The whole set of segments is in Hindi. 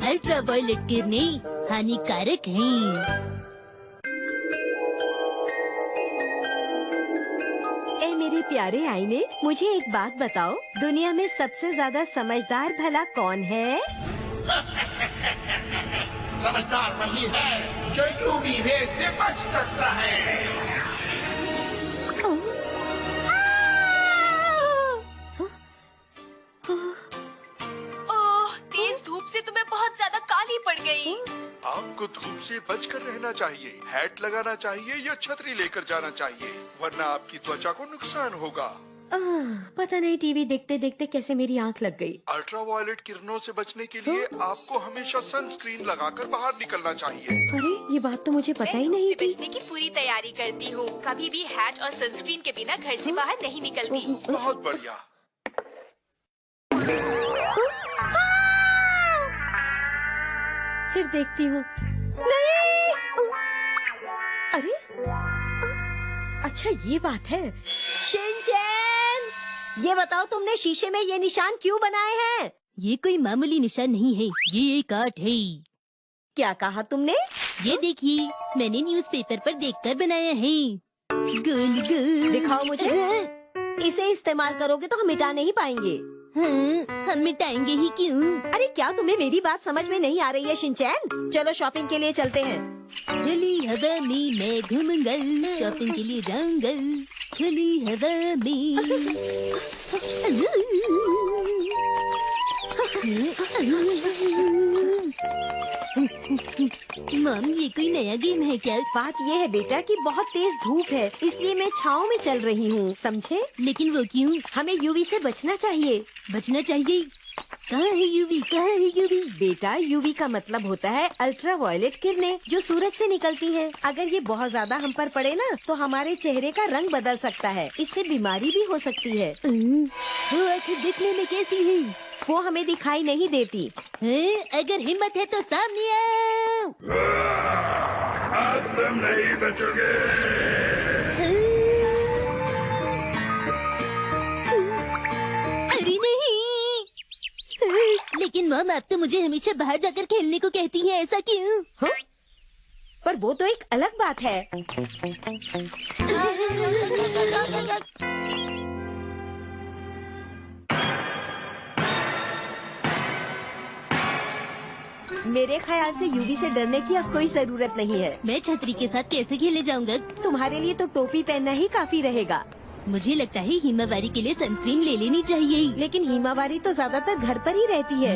अल्ट्रावायलेट किरणें हानिकारक हैं। ए मेरे प्यारे आईने, मुझे एक बात बताओ, दुनिया में सबसे ज्यादा समझदार भला कौन है? समझदार वही है जो यूवी रे से बच सकता है। ओह, तेज धूप से तुम्हें बहुत ज्यादा काली पड़ गई। आपको धूप से बचकर रहना चाहिए, हैट लगाना चाहिए या छतरी लेकर जाना चाहिए, वरना आपकी त्वचा को नुकसान होगा। पता नहीं टीवी देखते देखते कैसे मेरी आंख लग गई। अल्ट्रावायलेट किरणों से बचने के लिए आपको हमेशा सनस्क्रीन लगाकर बाहर निकलना चाहिए। अरे ये बात तो मुझे पता ही नहीं थी। बचने की पूरी तैयारी करती हूँ, कभी भी हैट और सनस्क्रीन के बिना घर से बाहर नहीं निकलती। बहुत बढ़िया। फिर देखती हूँ। नहीं! अरे अच्छा ये बात है। शिनचैन, ये बताओ तुमने शीशे में ये निशान क्यों बनाए हैं? ये कोई मामूली निशान नहीं है, ये एक आर्ट है। क्या कहा तुमने? ये देखिए, मैंने न्यूज़पेपर पर देखकर बनाया है। गोल गोल। दिखाओ मुझे। इसे इस्तेमाल करोगे तो हम मिटा नहीं पाएंगे। हाँ, हम मिटाएंगे ही क्यों? अरे क्या तुम्हें मेरी बात समझ में नहीं आ रही है शिनचैन? चलो शॉपिंग के लिए चलते हैं। खुली हवा में मैं घूमूंगा, शॉपिंग के लिए जाऊंगा खुली हवा में। मॉम, ये कोई नया गेम है क्या? बात ये है बेटा कि बहुत तेज धूप है, इसलिए मैं छाँव में चल रही हूँ, समझे? लेकिन वो क्यों? हमें यूवी से बचना चाहिए। बचना चाहिए? कहाँ है यूवी? कहाँ है यूवी? बेटा यूवी का मतलब होता है अल्ट्रावायलेट किरणें, जो सूरज से निकलती हैं। अगर ये बहुत ज्यादा हम पर पड़े ना, तो हमारे चेहरे का रंग बदल सकता है, इससे बीमारी भी हो सकती है। वो आखिर दिखने में कैसी है? वो हमें दिखाई नहीं देती। अगर हिम्मत है तो सामने आओ। अब तुम नहीं बचोगे। अरे नहीं। लेकिन मॉम, आप तो मुझे हमेशा बाहर जाकर खेलने को कहती हैं, ऐसा क्यों? हाँ? पर वो तो एक अलग बात है। मेरे ख्याल से यूवी से डरने की अब कोई जरूरत नहीं है। मैं छतरी के साथ कैसे खेले जाऊंगा? तुम्हारे लिए तो टोपी पहनना ही काफी रहेगा। मुझे लगता है हिमावारी के लिए सनस्क्रीन ले लेनी चाहिए। लेकिन हिमावारी तो ज्यादातर घर पर ही रहती है।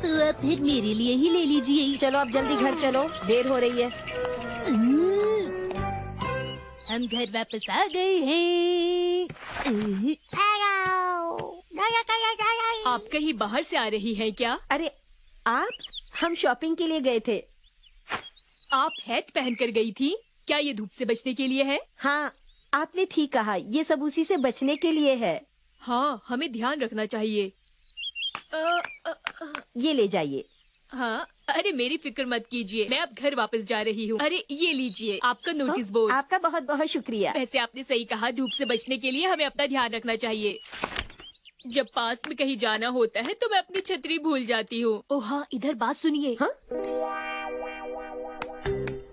तो आप फिर मेरे लिए ही ले लीजिए। चलो अब जल्दी घर चलो, देर हो रही है। हम घर वापस आ गए हैं। आप कहीं बाहर से आ रही हैं क्या? अरे आप, हम शॉपिंग के लिए गए थे। आप हैट पहन कर गई थी? क्या ये धूप से बचने के लिए है? हाँ, आपने ठीक कहा, ये सब उसी से बचने के लिए है। हाँ, हमें ध्यान रखना चाहिए। ये ले जाइए। हाँ, अरे मेरी फिक्र मत कीजिए, मैं अब घर वापस जा रही हूँ। अरे ये लीजिए आपका नोटिस बोर्ड। आपका बहुत बहुत शुक्रिया। वैसे आपने सही कहा, धूप से बचने के लिए हमें अपना ध्यान रखना चाहिए। जब पास में कहीं जाना होता है तो मैं अपनी छतरी भूल जाती हूँ। ओह हाँ, इधर बात सुनिए। हाँ?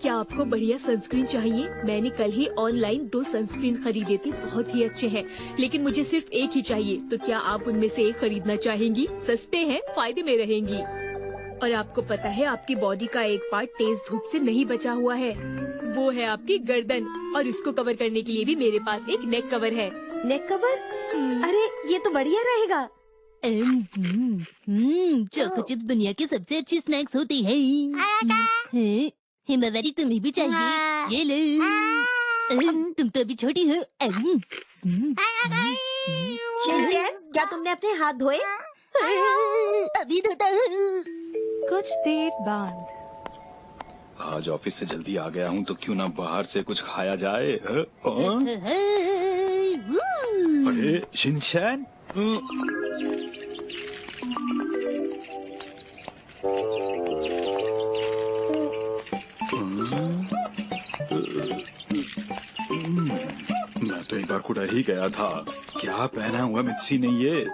क्या आपको बढ़िया सनस्क्रीन चाहिए? मैंने कल ही ऑनलाइन 2 सनस्क्रीन खरीदे थे, बहुत ही अच्छे हैं, लेकिन मुझे सिर्फ एक ही चाहिए। तो क्या आप उनमें से एक खरीदना चाहेंगी? सस्ते हैं, फायदे में रहेंगी। और आपको पता है, आपकी बॉडी का एक पार्ट तेज धूप से नहीं बचा हुआ है, वो है आपकी गर्दन। और इसको कवर करने के लिए भी मेरे पास एक नेक कवर है। नेक कवर? अरे ये तो बढ़िया रहेगा। चोको चिप्स दुनिया की सबसे अच्छी स्नैक्स होती है। हिमावारी तुम्हें भी चाहिए? ये लो। तुम तो अभी छोटी हो। शिनचैन, क्या तुमने अपने हाथ धोए? अभी धोता हूँ। कुछ देर बाद। आज ऑफिस से जल्दी आ गया हूँ तो क्यों ना बाहर से कुछ खाया जाए। अरे शिनचैन, मैं तो एक बार को डर ही गया था। क्या पहना हुआ मित्सी ने ये?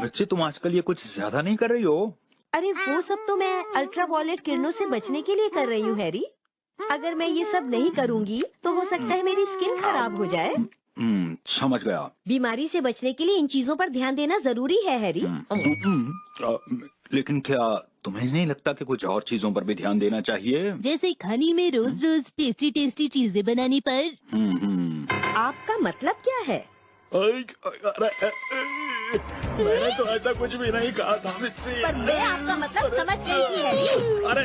बच्चे, तुम आजकल ये कुछ ज्यादा नहीं कर रही हो? अरे वो सब तो मैं अल्ट्रावायलेट किरणों से बचने के लिए कर रही हूँ हैरी। अगर मैं ये सब नहीं करूँगी तो हो सकता है मेरी स्किन खराब हो जाए। समझ गया। बीमारी से बचने के लिए इन चीजों पर ध्यान देना जरूरी है हैरी। लेकिन क्या तुम्हें नहीं लगता कि कुछ और चीजों पर भी ध्यान देना चाहिए? जैसे खाने में रोज रोज टेस्टी टेस्टी चीजें बनाने पर। आपका मतलब क्या है? मैंने तो ऐसा कुछ भी नहीं कहा था मिस्सी। पर मैं आपका मतलब समझ गई थी हैरी। अरे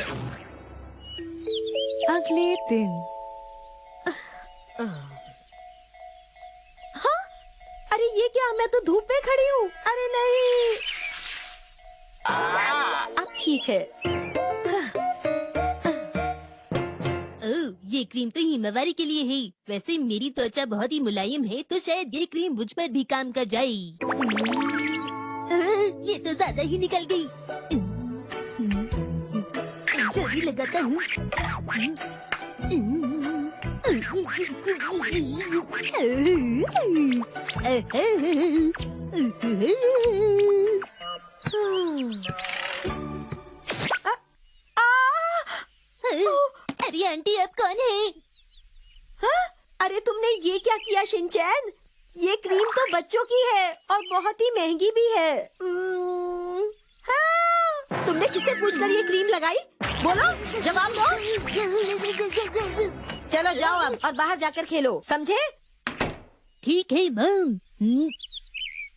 अगले दिन। हाँ? अरे ये क्या, मैं तो धूप में खड़ी हूँ। अरे नहीं, अब ठीक है। ओह, ये क्रीम तो हिमावारी के लिए है। वैसे मेरी त्वचा बहुत ही मुलायम है, तो शायद ये क्रीम मुझ पर भी काम कर जाए। ये तो ज्यादा ही निकल गई। जल्दी लगाता हूँ। अरे आंटी, अब कौन है? हाँ? अरे तुमने ये क्या किया शिनचैन? ये क्रीम तो बच्चों की है और बहुत ही महंगी भी है। हाँ? तुमने किससे पूछकर ये क्रीम लगाई? बोलो, जवाब दो। चलो जाओ अब और बाहर जाकर खेलो, समझे? ठीक है मॉम।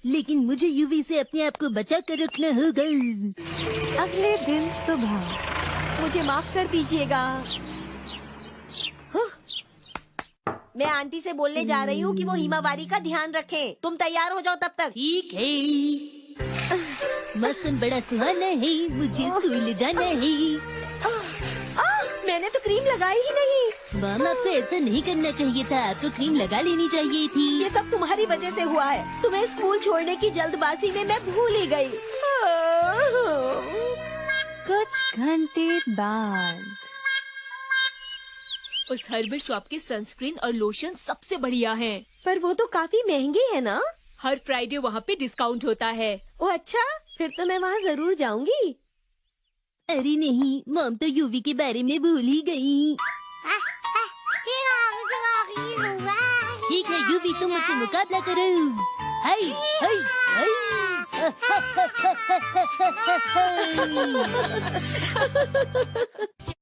लेकिन मुझे यूवी से अपने आप को बचा कर रखना होगा। अगले दिन सुबह। मुझे माफ कर दीजिएगा। मैं आंटी से बोलने जा रही हूँ कि वो हिमावारी का ध्यान रखें। तुम तैयार हो जाओ तब तक। ठीक है। मौसम बड़ा सुहाना है, मुझे स्कूल जाना है। मैंने तो क्रीम लगाई ही नहीं। मॉम, आपको ऐसा नहीं करना चाहिए था। आपको क्रीम लगा लेनी चाहिए थी। ये सब तुम्हारी वजह से हुआ है। तुम्हें स्कूल छोड़ने की जल्दबाजी में मैं भूल ही गई। कुछ घंटे बाद। उस हर्बल शॉप के सनस्क्रीन और लोशन सबसे बढ़िया हैं। पर वो तो काफी महंगे है ना? हर फ्राइडे वहाँ पे डिस्काउंट होता है। ओ अच्छा, फिर तो मैं वहाँ जरूर जाऊंगी। अरे नहीं, मॉम तो यूवी के बारे में भूल ही गई। ठीक है यूवी, तुम मुझसे मुकाबला करो। हाय हाय हाय।